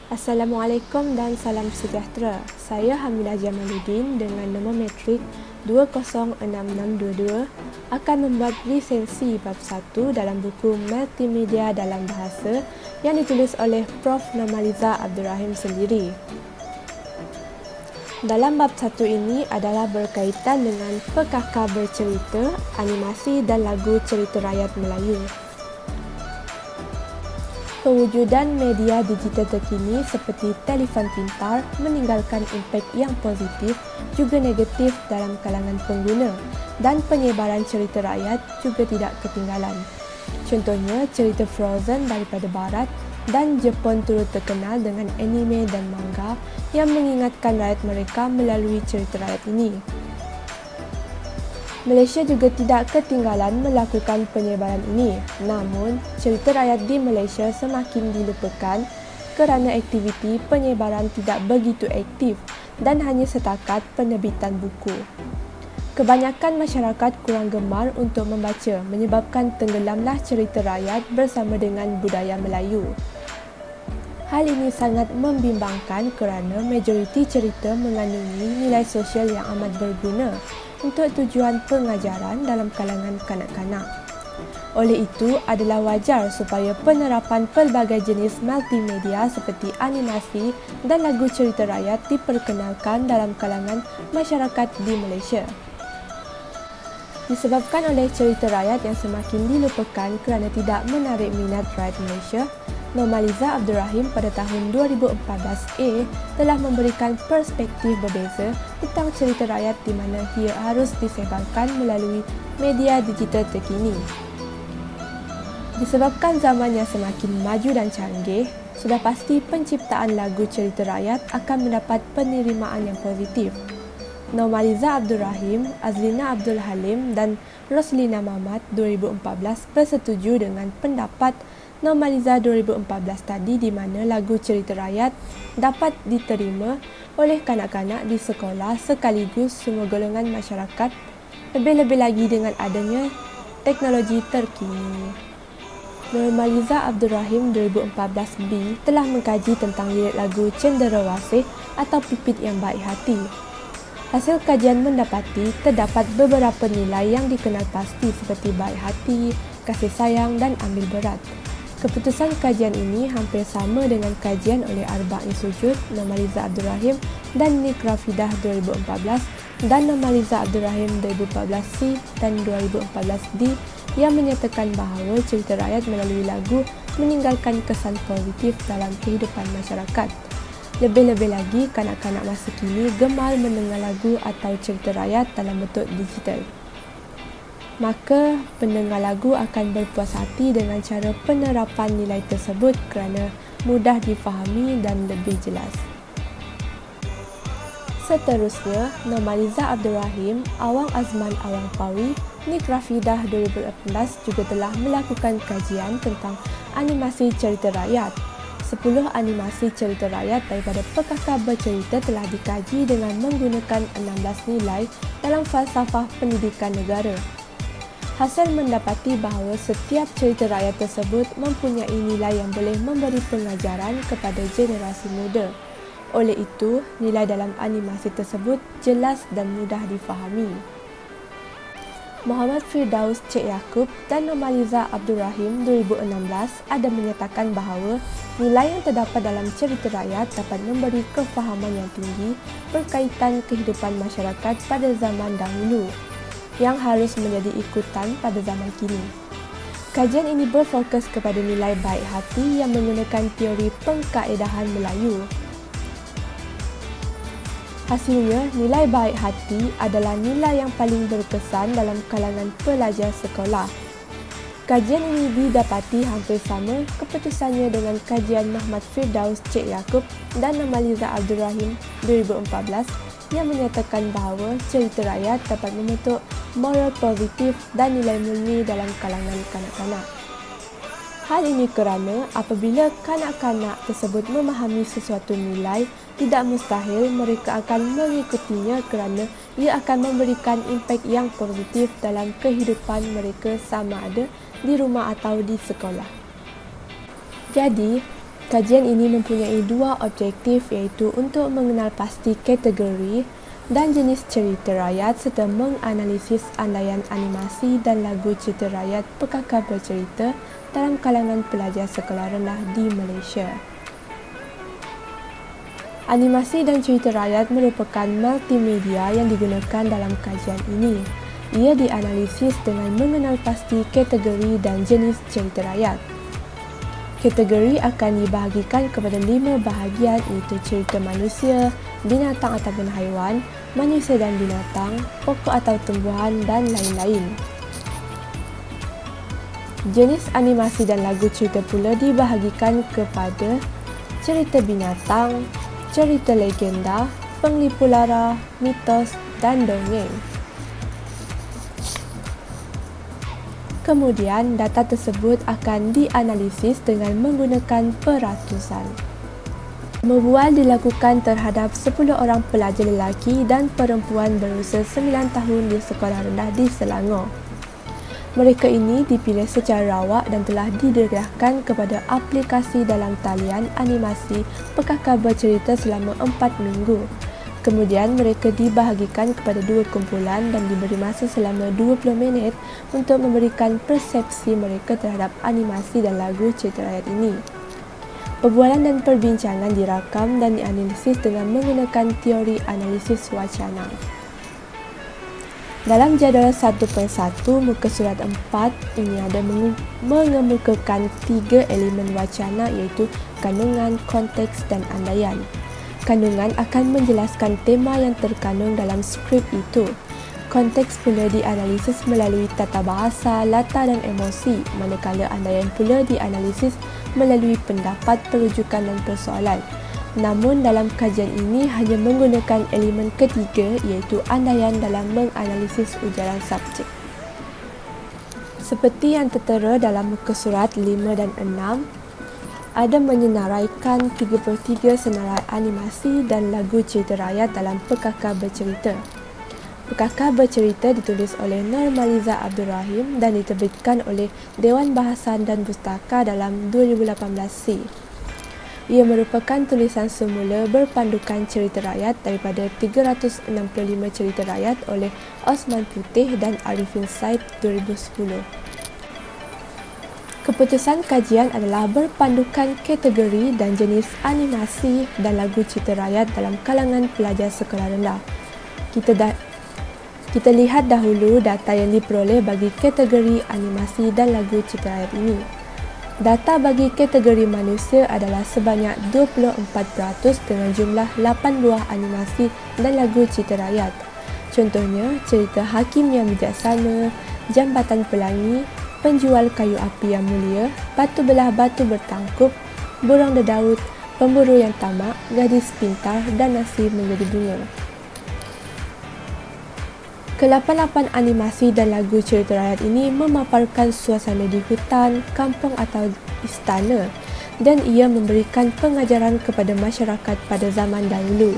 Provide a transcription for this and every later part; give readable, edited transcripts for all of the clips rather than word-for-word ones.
Assalamualaikum dan salam sejahtera. Saya Hamidah Jamaluddin dengan nombor metrik 206622 akan membuat resensi bab 1 dalam buku Multimedia dalam Bahasa yang ditulis oleh Prof. Normaliza Abdul Rahim sendiri. Dalam bab 1 ini adalah berkaitan dengan pekakar bercerita, animasi dan lagu cerita rakyat Melayu. Pewujudan media digital terkini seperti telefon pintar meninggalkan impak yang positif juga negatif dalam kalangan pengguna dan penyebaran cerita rakyat juga tidak ketinggalan. Contohnya, cerita Frozen daripada Barat dan Jepun turut terkenal dengan anime dan manga yang mengingatkan rakyat mereka melalui cerita rakyat ini. Malaysia juga tidak ketinggalan melakukan penyebaran ini. Namun, cerita rakyat di Malaysia semakin dilupakan kerana aktiviti penyebaran tidak begitu aktif dan hanya setakat penerbitan buku. Kebanyakan masyarakat kurang gemar untuk membaca menyebabkan tenggelamlah cerita rakyat bersama dengan budaya Melayu. Hal ini sangat membimbangkan kerana majoriti cerita mengandungi nilai sosial yang amat berguna untuk tujuan pengajaran dalam kalangan kanak-kanak. Oleh itu, adalah wajar supaya penerapan pelbagai jenis multimedia seperti animasi dan lagu cerita rakyat diperkenalkan dalam kalangan masyarakat di Malaysia. Disebabkan oleh cerita rakyat yang semakin dilupakan kerana tidak menarik minat rakyat Malaysia, Normaliza Abdul Rahim pada tahun 2014A telah memberikan perspektif berbeza tentang cerita rakyat di mana ia harus disebarkan melalui media digital terkini. Disebabkan zaman yang semakin maju dan canggih, sudah pasti penciptaan lagu cerita rakyat akan mendapat penerimaan yang positif. Normaliza Abdul Rahim, Azlina Abdul Halim dan Roslina Mamat 2014 bersetuju dengan pendapat Normaliza 2014 tadi di mana lagu cerita rakyat dapat diterima oleh kanak-kanak di sekolah sekaligus semua golongan masyarakat, lebih-lebih lagi dengan adanya teknologi terkini. Normaliza Abdul Rahim 2014B telah mengkaji tentang lirik lagu Cenderawasih atau Pipit yang Baik Hati. Hasil kajian mendapati terdapat beberapa nilai yang dikenal pasti seperti baik hati, kasih sayang dan ambil berat. Keputusan kajian ini hampir sama dengan kajian oleh Arba'in Sujud, Normaliza Abdul Rahim dan Nik Rafidah 2014 dan Normaliza Abdul Rahim 2014C dan 2014D yang menyatakan bahawa cerita rakyat melalui lagu meninggalkan kesan positif dalam kehidupan masyarakat. Lebih-lebih lagi, kanak-kanak masa kini gemar mendengar lagu atau cerita rakyat dalam bentuk digital. Maka, pendengar lagu akan berpuas hati dengan cara penerapan nilai tersebut kerana mudah difahami dan lebih jelas. Seterusnya, Normaliza Abdul Rahim, Awang Azman Awang Pawi, Nik Rafidah 2018 juga telah melakukan kajian tentang animasi cerita rakyat. 10 animasi cerita rakyat daripada pekakar bercerita telah dikaji dengan menggunakan 16 nilai dalam falsafah pendidikan negara. Hasil mendapati bahawa setiap cerita rakyat tersebut mempunyai nilai yang boleh memberi pengajaran kepada generasi muda. Oleh itu, nilai dalam animasi tersebut jelas dan mudah difahami. Muhammad Firdaus Cik Yaakob dan Normaliza Abdul Rahim 2016 ada menyatakan bahawa nilai yang terdapat dalam cerita rakyat dapat memberi kefahaman yang tinggi berkaitan kehidupan masyarakat pada zaman dahulu yang harus menjadi ikutan pada zaman kini. Kajian ini berfokus kepada nilai baik hati yang menggunakan teori pengkaedahan Melayu. Hasilnya, nilai baik hati adalah nilai yang paling berkesan dalam kalangan pelajar sekolah. Kajian ini didapati hampir sama keputusannya dengan kajian Muhammad Firdaus Cik Yaakob dan Normaliza Abdul Rahim 2014 yang menyatakan bahawa cerita rakyat dapat membentuk moral positif dan nilai murni dalam kalangan kanak-kanak. Hal ini kerana apabila kanak-kanak tersebut memahami sesuatu nilai, tidak mustahil mereka akan mengikutinya kerana ia akan memberikan impak yang positif dalam kehidupan mereka sama ada di rumah atau di sekolah. Jadi, Kajian ini mempunyai dua objektif, iaitu untuk mengenal pasti kategori dan jenis cerita rakyat serta menganalisis andaian animasi dan lagu cerita rakyat perkakar bercerita dalam kalangan pelajar sekolah rendah di Malaysia. Animasi dan cerita rakyat merupakan multimedia yang digunakan dalam kajian ini. Ia dianalisis dengan mengenal pasti kategori dan jenis cerita rakyat. Kategori akan dibahagikan kepada 5 bahagian, iaitu cerita manusia, binatang ataupun haiwan, manusia dan binatang, pokok atau tumbuhan dan lain-lain. Jenis animasi dan lagu cerita pula dibahagikan kepada cerita binatang, cerita legenda, penglipu lara, mitos dan dongeng. Kemudian, data tersebut akan dianalisis dengan menggunakan peratusan. Membual dilakukan terhadap 10 orang pelajar lelaki dan perempuan berusia 9 tahun di sekolah rendah di Selangor. Mereka ini dipilih secara rawak dan telah didedahkan kepada aplikasi dalam talian animasi perkakar bercerita selama 4 minggu. Kemudian mereka dibahagikan kepada 2 kumpulan dan diberi masa selama 20 minit untuk memberikan persepsi mereka terhadap animasi dan lagu cerita rakyat ini. Perbualan dan perbincangan dirakam dan dianalisis dengan menggunakan teori analisis wacana. Dalam jadual 1.1 muka surat 4 ini ada mengemukakan 3 elemen wacana, iaitu kandungan, konteks dan andaian. Kandungan akan menjelaskan tema yang terkandung dalam skrip itu. Konteks pula dianalisis melalui tata bahasa, latar dan emosi, manakala andaian pula dianalisis melalui pendapat, perujukan dan persoalan. Namun dalam kajian ini hanya menggunakan elemen ketiga, iaitu andaian dalam menganalisis ujaran subjek. Seperti yang tertera dalam muka surat 5 dan 6, ada menyenaraikan 33 senarai animasi dan lagu cerita rakyat dalam perkakar bercerita. Perkakar bercerita ditulis oleh Nurmaliza Abdul Rahim dan diterbitkan oleh Dewan Bahasan dan Pustaka dalam 2018C. Ia merupakan tulisan semula berpandukan cerita rakyat daripada 365 cerita rakyat oleh Osman Putih dan Arifin Said 2010. Keputusan kajian adalah berpandukan kategori dan jenis animasi dan lagu cerita rakyat dalam kalangan pelajar sekolah rendah. Kita lihat dahulu data yang diperoleh bagi kategori animasi dan lagu cerita rakyat ini. Data bagi kategori manusia adalah sebanyak 24% dengan jumlah 8 buah animasi dan lagu cerita rakyat. Contohnya, cerita Hakim yang Bijaksana, Jambatan Pelangi, Penjual Kayu Api yang Mulia, Batu Belah Batu Bertangkup, Burung Dedaut, Pemburu yang Tamak, Gadis Pintar dan Nasi Menjadi Bunga. Ke-88 animasi dan lagu cerita rakyat ini memaparkan suasana di hutan, kampung atau istana, dan ia memberikan pengajaran kepada masyarakat pada zaman dahulu.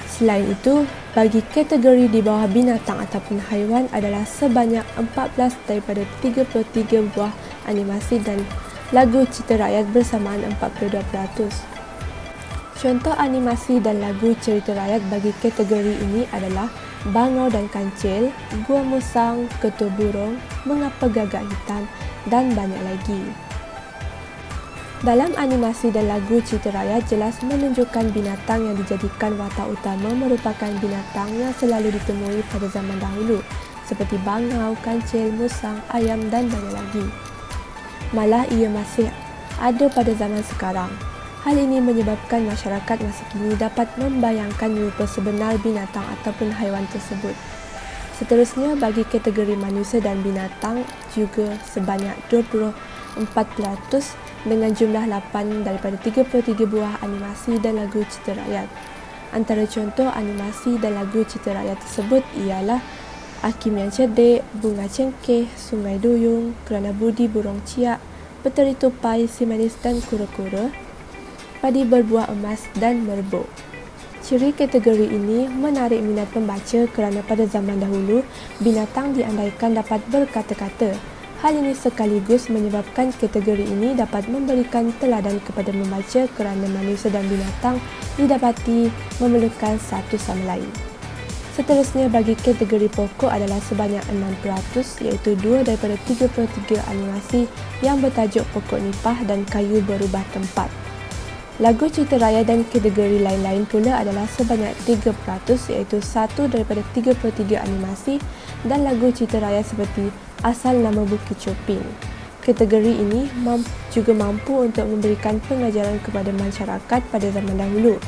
Selain itu, bagi kategori di bawah binatang ataupun haiwan adalah sebanyak 14 daripada 33 buah animasi dan lagu cerita rakyat bersamaan 42%. Contoh animasi dan lagu cerita rakyat bagi kategori ini adalah Bangau dan Kancil, Gua Musang, Ketua Burung, Mengapa Gagak Hitam dan banyak lagi. Dalam animasi dan lagu cerita rakyat jelas menunjukkan binatang yang dijadikan watak utama merupakan binatang yang selalu ditemui pada zaman dahulu, seperti bangau, kancil, musang, ayam dan banyak lagi. Malah ia masih ada pada zaman sekarang. Hal ini menyebabkan masyarakat masa kini dapat membayangkan rupa sebenar binatang ataupun haiwan tersebut. Seterusnya, bagi kategori manusia dan binatang juga sebanyak 24% dengan jumlah 8 daripada 33 buah animasi dan lagu cerita rakyat. Antara contoh animasi dan lagu cerita rakyat tersebut ialah Hakim yang Cerdik, Bunga Cengkeh, Sungai Duyung, Kerana Budi Burung Ciak, Peteri Tupai, Si Manis dan Kura-Kura, Padi Berbuah Emas dan Merbuk. Ciri kategori ini menarik minat pembaca kerana pada zaman dahulu, binatang diandaikan dapat berkata-kata. Hal ini sekaligus menyebabkan kategori ini dapat memberikan teladan kepada membaca kerana manusia dan binatang didapati memerlukan satu sama lain. Seterusnya bagi kategori pokok adalah sebanyak 6%, iaitu 2 daripada 33 animasi yang bertajuk Pokok Nipah dan Kayu Berubah Tempat. Lagu cerita rakyat dan kategori lain-lain pula adalah sebanyak 3%, iaitu 1 daripada 33 animasi dan lagu cerita rakyat seperti Asal Nama Bukit Chopin. Kategori ini juga mampu untuk memberikan pengajaran kepada masyarakat pada zaman dahulu.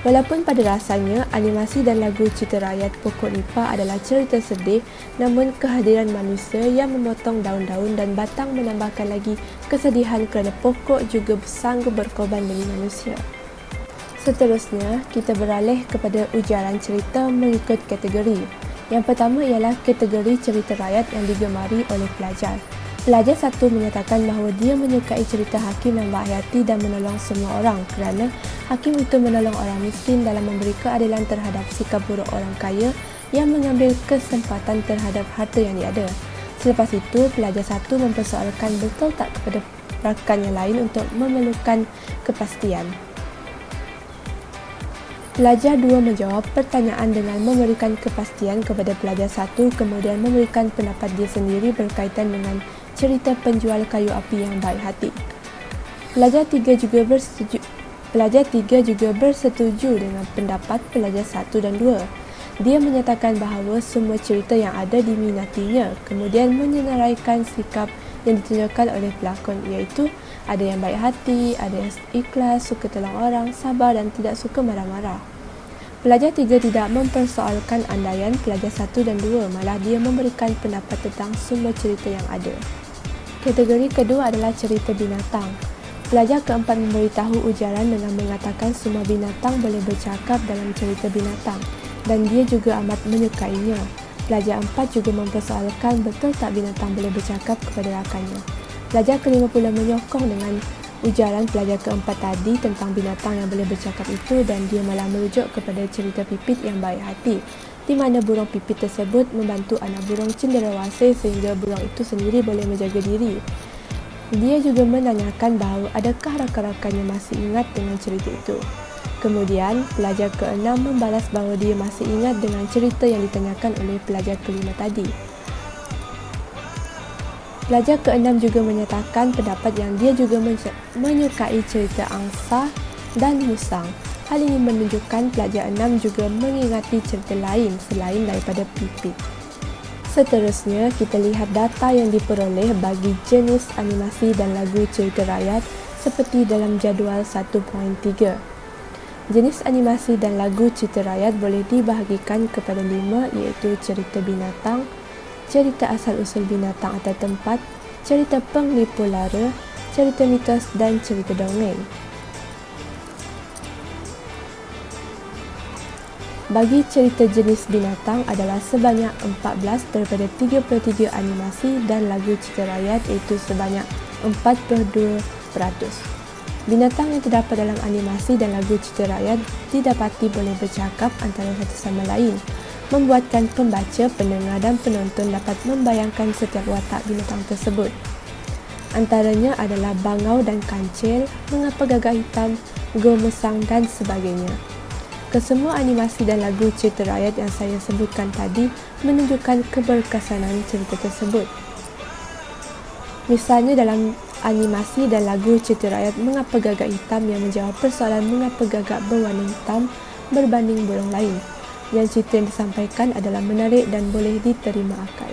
Walaupun pada rasanya animasi dan lagu cerita rakyat Pokok Nipah adalah cerita sedih, namun kehadiran manusia yang memotong daun-daun dan batang menambahkan lagi kesedihan kerana pokok juga sanggup berkorban demi manusia. Seterusnya, kita beralih kepada ujaran cerita mengikut kategori. Yang pertama ialah kategori cerita rakyat yang digemari oleh pelajar. Pelajar 1 menyatakan bahawa dia menyukai cerita hakim yang baik hati dan menolong semua orang kerana hakim itu menolong orang miskin dalam memberi keadilan terhadap sikap buruk orang kaya yang mengambil kesempatan terhadap harta yang dia ada. Selepas itu, pelajar 1 mempersoalkan betul tak kepada rakan yang lain untuk memerlukan kepastian. Pelajar 2 menjawab pertanyaan dengan memberikan kepastian kepada pelajar 1, kemudian memberikan pendapat dia sendiri berkaitan dengan cerita penjual kayu api yang baik hati. Pelajar 3 juga bersetuju dengan pendapat pelajar 1 dan 2. Dia menyatakan bahawa semua cerita yang ada diminatinya, kemudian menyenaraikan sikap yang ditunjukkan oleh pelakon, iaitu ada yang baik hati, ada yang ikhlas, suka tolong orang, sabar dan tidak suka marah-marah. Pelajar 3 tidak mempersoalkan andaian pelajar 1 dan 2, malah dia memberikan pendapat tentang semua cerita yang ada. Kategori kedua adalah cerita binatang. Pelajar keempat memberitahu ujaran dengan mengatakan semua binatang boleh bercakap dalam cerita binatang dan dia juga amat menyukainya. Pelajar 4 juga mempersoalkan betul tak binatang boleh bercakap kepada rakannya. Pelajar kelima pula menyokong dengan ujaran pelajar keempat tadi tentang binatang yang boleh bercakap itu dan dia malah merujuk kepada cerita pipit yang baik hati, di mana burung pipit tersebut membantu anak burung cenderawasih sehingga burung itu sendiri boleh menjaga diri. Dia juga menanyakan bahawa adakah rakan-rakannya masih ingat dengan cerita itu. Kemudian, pelajar ke-6 membalas bahawa dia masih ingat dengan cerita yang ditanyakan oleh pelajar kelima tadi. Pelajar ke-6 juga menyatakan pendapat yang dia juga menyukai cerita angsa dan musang. Hal ini menunjukkan pelajar 6 juga mengingati cerita lain selain daripada pipit. Seterusnya, kita lihat data yang diperoleh bagi jenis animasi dan lagu cerita rakyat seperti dalam jadual 1.3. Jenis animasi dan lagu cerita rakyat boleh dibahagikan kepada 5, iaitu cerita binatang, cerita asal-usul binatang atau tempat, cerita penglipu lara, cerita mitos dan cerita dongeng. Bagi cerita jenis binatang adalah sebanyak 14 daripada 33 animasi dan lagu cerita rakyat iaitu sebanyak 42%. Binatang yang terdapat dalam animasi dan lagu cerita rakyat didapati boleh bercakap antara satu sama lain, membuatkan pembaca, pendengar dan penonton dapat membayangkan setiap watak binatang tersebut. Antaranya adalah bangau dan kancil, mengapa gagak hitam, gomesang dan sebagainya. Kesemua animasi dan lagu cerita rakyat yang saya sebutkan tadi menunjukkan keberkesanan cerita tersebut. Misalnya dalam animasi dan lagu cerita rakyat Mengapa Gagak Hitam yang menjawab persoalan mengapa gagak berwarna hitam berbanding burung lain. Yang cerita yang disampaikan adalah menarik dan boleh diterima akal.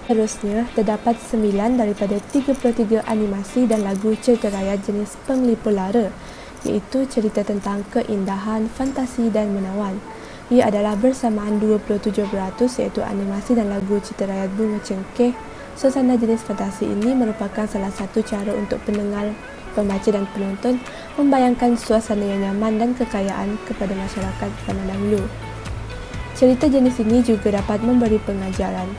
Seterusnya, terdapat 9 daripada 33 animasi dan lagu cerita rakyat jenis penglipu lara, iaitu cerita tentang keindahan, fantasi dan menawan. Ia adalah bersamaan 27%, iaitu animasi dan lagu cerita rakyat Bunga Cengkeh. Suasana jenis fantasi ini merupakan salah satu cara untuk pendengar, pembaca dan penonton membayangkan suasana yang nyaman dan kekayaan kepada masyarakat pada dahulu. Cerita jenis ini juga dapat memberi pengajaran.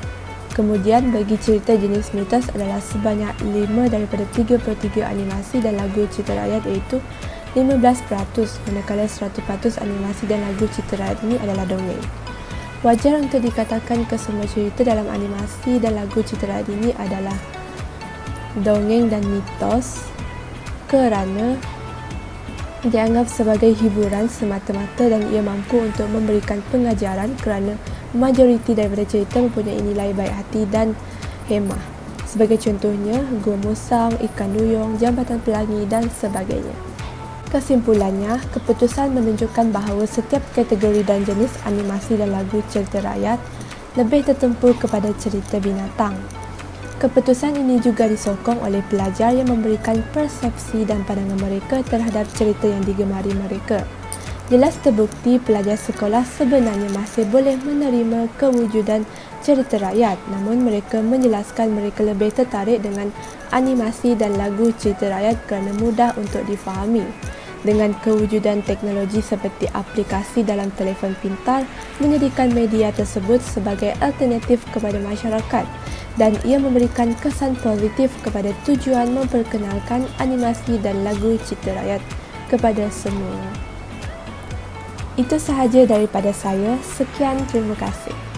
Kemudian, bagi cerita jenis mitos adalah sebanyak 5 daripada 33 animasi dan lagu cerita rakyat iaitu 15%, manakala 100% animasi dan lagu cerita rakyat ini adalah dongeng. Wajar untuk dikatakan kesemua cerita dalam animasi dan lagu cerita rakyat ini adalah dongeng dan mitos kerana dianggap sebagai hiburan semata-mata dan ia mampu untuk memberikan pengajaran kerana majoriti daripada cerita mempunyai nilai baik hati dan hemah. Sebagai contohnya, Gua Musang, Ikan Duyung, Jambatan Pelangi dan sebagainya. Kesimpulannya, keputusan menunjukkan bahawa setiap kategori dan jenis animasi dan lagu cerita rakyat lebih tertempur kepada cerita binatang. Keputusan ini juga disokong oleh pelajar yang memberikan persepsi dan pandangan mereka terhadap cerita yang digemari mereka. Jelas terbukti pelajar sekolah sebenarnya masih boleh menerima kewujudan cerita rakyat, namun mereka menjelaskan mereka lebih tertarik dengan animasi dan lagu cerita rakyat kerana mudah untuk difahami. Dengan kewujudan teknologi seperti aplikasi dalam telefon pintar menjadikan media tersebut sebagai alternatif kepada masyarakat dan ia memberikan kesan positif kepada tujuan memperkenalkan animasi dan lagu cerita rakyat kepada semua. Itu sahaja daripada saya. Sekian, terima kasih.